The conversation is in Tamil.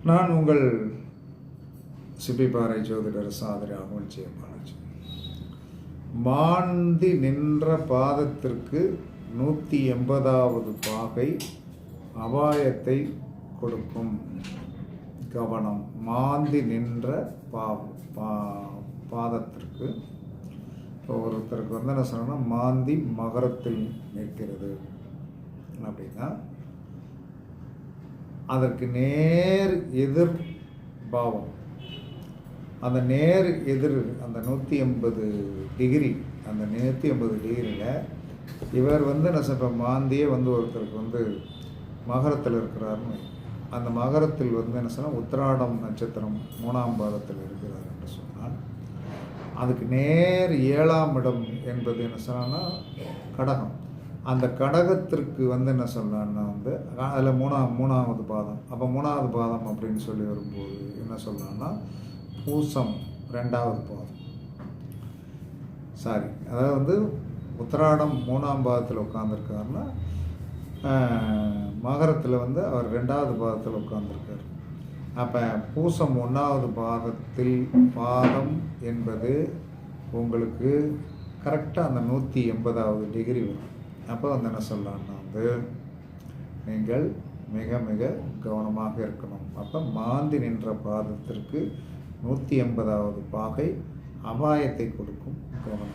நான் உங்கள் சிப்பிப்பாறை ஜோதிடர் சாதனை ஆகவன் பாலாஜி. மாந்தி நின்ற பாதத்திற்கு 180வது பாகை அபாயத்தை கொடுக்கும். கவனம். மாந்தி நின்ற பாதத்திற்கு ஒருத்தருக்கு என்ன சொன்னா, மாந்தி மகரத்தில் நிற்கிறது அப்படின்னா அதற்கு நேர் எதிர் பாவம், அந்த நேர் எதிர் அந்த 180 டிகிரி, அந்த 180 டிகிரியில் இவர் என்ன இப்போ மாந்தியே ஒருத்தருக்கு மகரத்தில் இருக்கிறாருன்னு, அந்த மகரத்தில் என்ன சொன்னால் உத்திராடம் நட்சத்திரம் 3ஆம் பாதத்தில் இருக்கிறார் என்று சொன்னால், அதுக்கு நேர் 7ஆம் இடம் என்பது என்ன சொன்னால் கடகம். அந்த கடகத்திற்கு என்ன சொல்லலான்னா அதில் மூணாவது பாதம். அப்போ 3ஆவது பாதம் அப்படின்னு சொல்லி வரும்போது என்ன சொல்லலான்னா பூசம் 2ஆவது பாதம். அதாவது உத்திராடம் 3ஆம் பாதத்தில் உட்காந்துருக்காருன்னா மகரத்தில் அவர் 2ஆவது பாதத்தில் உட்காந்துருக்கார். அப்போ பூசம் 1ஆவது பாதம் என்பது உங்களுக்கு கரெக்டாக அந்த 180வது டிகிரி வரும். அப்போ என்ன சொல்லலான்னா நீங்கள் மிக மிக கவனமாக இருக்கணும். அப்போ மாந்தி நின்ற பாதத்திற்கு 180வது பாகை அபாயத்தை கொடுக்கும். கவனம்.